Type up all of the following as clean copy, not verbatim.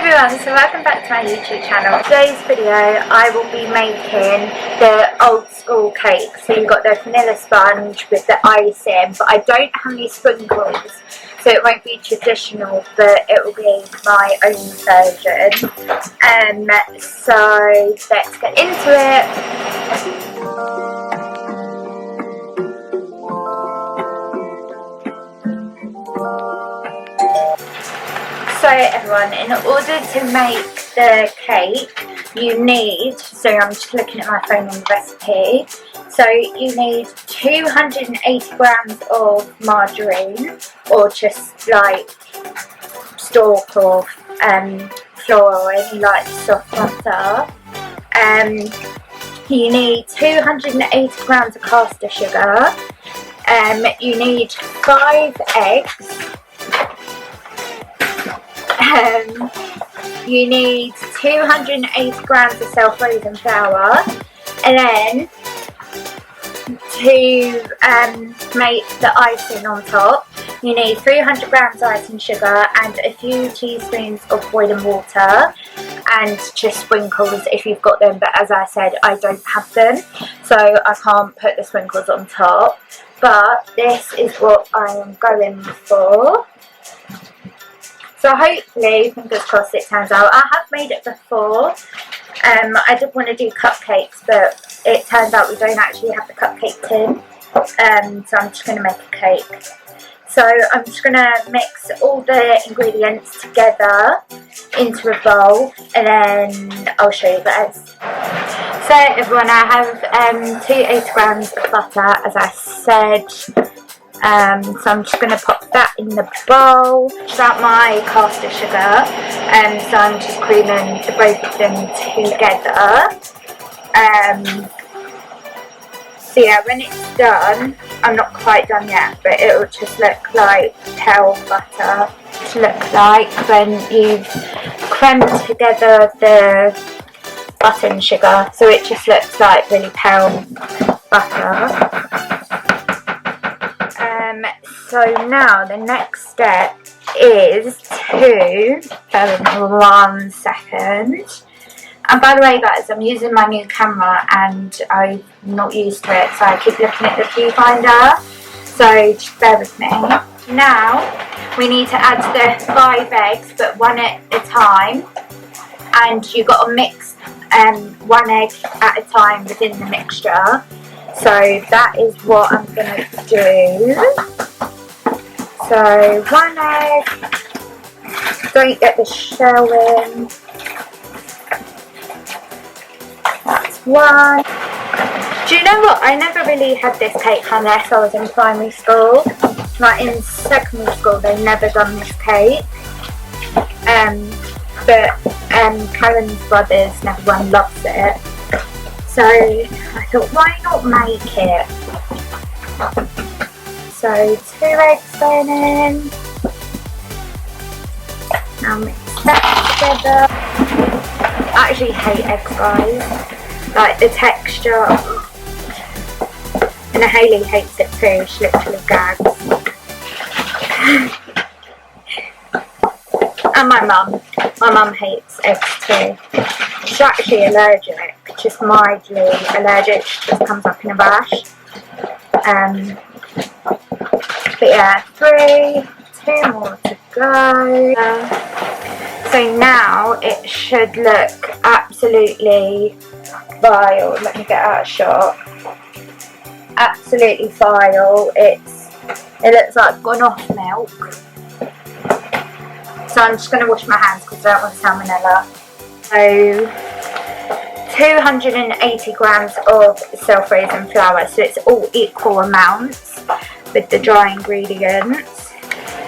everyone, so welcome back to my YouTube channel. Today's video I will be making the old school cake. So you've got the vanilla sponge with the icing, but I don't have any sprinkles, so it won't be traditional, but it will be my own version. So let's get into it. So everyone, in order to make the cake, you need, so I'm just looking at my phone on the recipe, so you need 280 grams of margarine, or just like stalk or flour or any like soft butter. You need 280 grams of caster sugar. You need 5 eggs. You need 280 grams of self-raising flour, and then to make the icing on top, you need 300 grams of icing sugar and a few teaspoons of boiling water, and just sprinkles if you've got them, but as I said, I don't have them, so I can't put the sprinkles on top. But this is what I am going for. So hopefully, fingers crossed, it turns out. I have made it before. I did want to do cupcakes, but it turns out we don't actually have the cupcake tin. So I'm just going to make a cake. So I'm just going to mix all the ingredients together into a bowl, and then I'll show you guys. So everyone, I have 280 grams of butter, as I said. So I'm just going to pop that in the bowl. Out my caster sugar, so I'm just creaming the both of them together. So yeah, when it's done, I'm not quite done yet, but it will just look like pale butter. To look like when you've creamed together the butter and sugar, so it just looks like really pale butter. So now the next step is to, bear with me 1 second. And by the way guys, I'm using my new camera and I'm not used to it, so I keep looking at the viewfinder, so just bear with me. Now we need to add the 5 eggs, but one at a time, and you've got to mix 1 egg at a time within the mixture. So that is what I'm going to do. So 1 egg, don't get the shell in, that's 1. Do you know what, I never really had this cake unless I was in primary school. Like in secondary school they never done this cake, but Karen's brothers, everyone loves it. So I thought, why not make it? So 2 eggs going in. Now mix that together. I actually hate eggs, guys. Like the texture. And Hayley hates it too. She literally gags. And my mum. My mum hates eggs too. She's actually allergic. Just mildly allergic. She just comes up in a rash. But yeah, 3, 2 more to go. So now it should look absolutely vile. Let me get out a shot. Absolutely vile. It looks like gone off milk. So I'm just going to wash my hands because I don't want salmonella. So 280 grams of self-raising flour, so it's all equal amounts with the dry ingredients.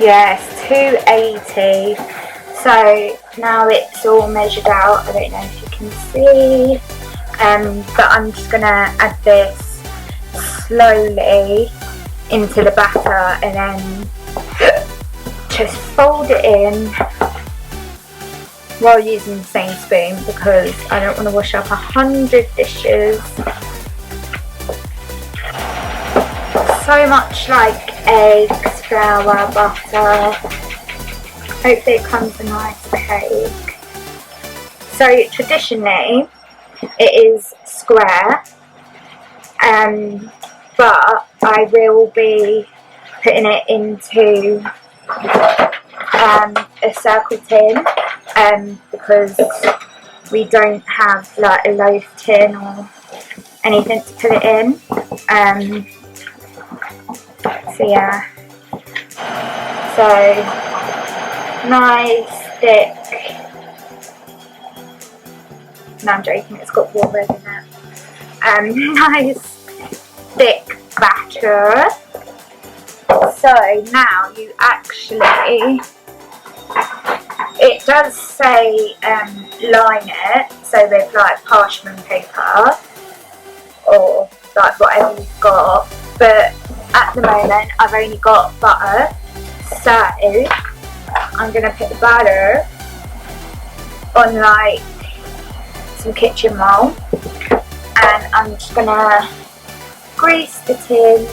Yes, 280. So now it's all measured out. I don't know if you can see, but I'm just gonna add this slowly into the batter and then just fold it in while using the same spoon because I don't want to wash up 100 dishes. So much like eggs, flour, butter. Hopefully it comes a nice cake. So traditionally it is square, but I will be putting it into a circle tin, because we don't have like a loaf tin or anything to put it in. So yeah, so nice thick, no I'm joking, it's got water in it, nice thick batter. So now you actually, it does say line it, so with like parchment paper or like whatever you've got, but at the moment I've only got butter, so I'm going to put the butter on like some kitchen roll, and I'm just going to grease the tin.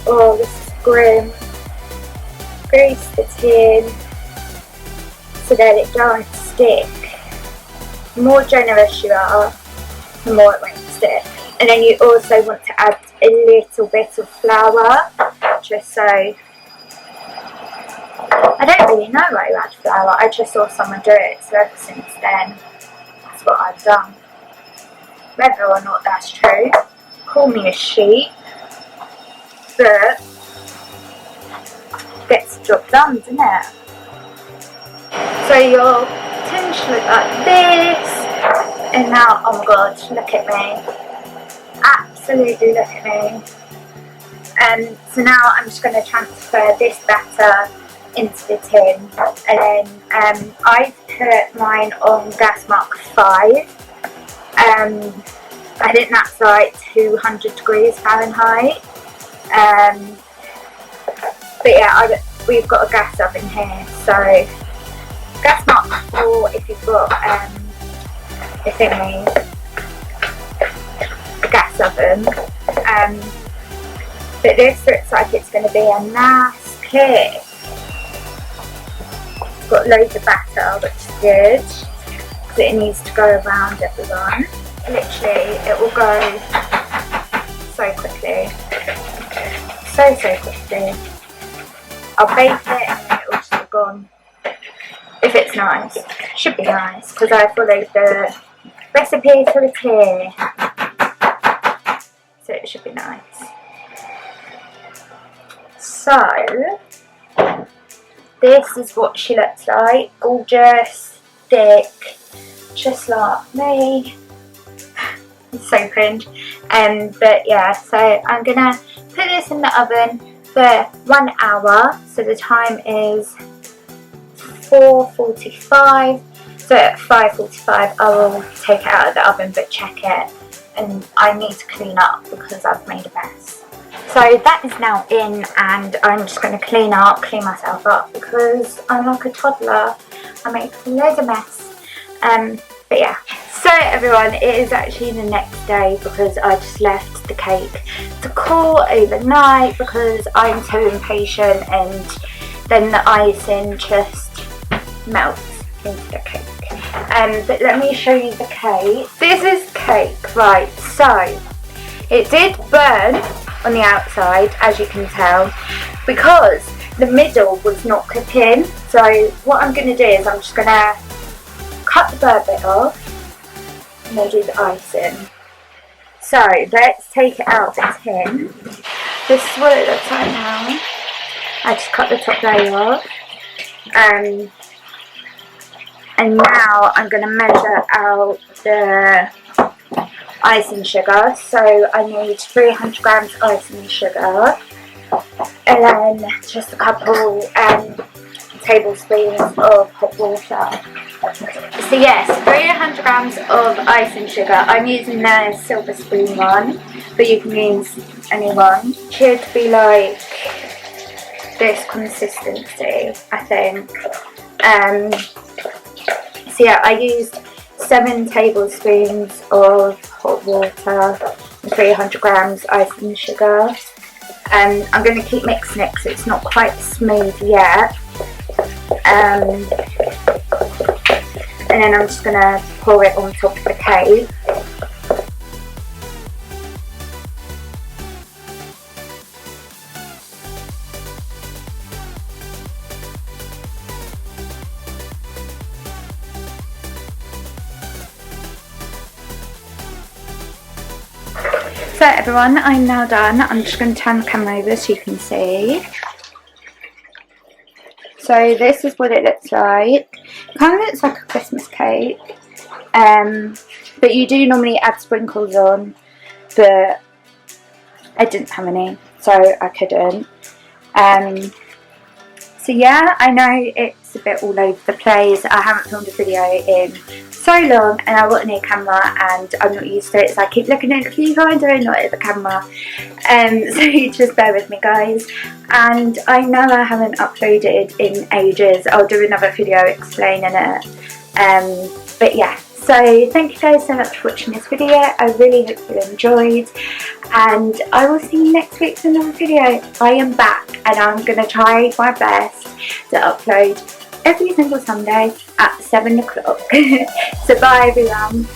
Oh, this is grim. Grease the tin so that it don't stick. The more generous you are, the more it won't stick. And then you also want to add a little bit of flour, just so, I don't really know why you add flour, I just saw someone do it, so ever since then that's what I've done. Whether or not that's true, call me a sheep, but gets the job done, doesn't it? So your tin should look like this, and now, oh my god, look at me, absolutely look at me. So now I'm just going to transfer this batter into the tin, and then I've put mine on gas mark 5. I think that's like 200 degrees Fahrenheit. But yeah, we've got a gas oven here, so gas mark 4 if you've got a thingy, a gas oven. But this looks like it's going to be a nice cake. It's got loads of batter, which is good, because it needs to go around everyone. Literally, it will go so quickly. So quickly. I'll bake it and then it will just be gone. If it's nice. Should be nice, because I followed the recipe to the T. So it should be nice. So, this is what she looks like. Gorgeous, thick, just like me. It's so cringe. But yeah, so I'm gonna put this in the oven for 1 hour. So the time is 4:45. So at 5:45 I will take it out of the oven, but check it. And I need to clean up because I've made a mess. So that is now in, and I'm just going to clean myself up, because I'm like a toddler. I make loads of mess. But yeah. So everyone, it is actually the next day, because I just left the cake to cool overnight because I'm so impatient, and then the icing just melts into the cake. But let me show you the cake. This is cake, right? So it did burn on the outside, as you can tell, because the middle was not cooked in. So what I'm going to do is I'm just going to cut the burnt bit off and then do the icing. So let's take it out of the tin. This is what it looks like now. I just cut the top layer off. And now I'm going to measure out the icing sugar. So I need 300 grams icing sugar, and then just a couple tablespoons of hot water. So yes, 300 grams of icing sugar. I'm using the silver spoon one, but you can use any one. Should be like this consistency, I think. So yeah, I used 7 tablespoons of hot water and 300 grams icing sugar. I'm going to keep mixing it because it's not quite smooth yet. and then I'm just going to pour it on top of the cake. So everyone, I'm now done. I'm just going to turn the camera over so you can see. So this is what it looks like. It kind of looks like a Christmas cake. But you do normally add sprinkles on, but I didn't have any, so I couldn't. So yeah, I know it's a bit all over the place. I haven't filmed a video in so long, and I got a new camera and I'm not used to it, so I keep looking at the viewfinder and not at the camera. So just bear with me, guys. And I know I haven't uploaded in ages. I'll do another video explaining it. But yeah. So thank you guys so much for watching this video. I really hope you enjoyed, and I will see you next week for another video. I am back and I'm going to try my best to upload every single Sunday at 7 o'clock. So bye everyone.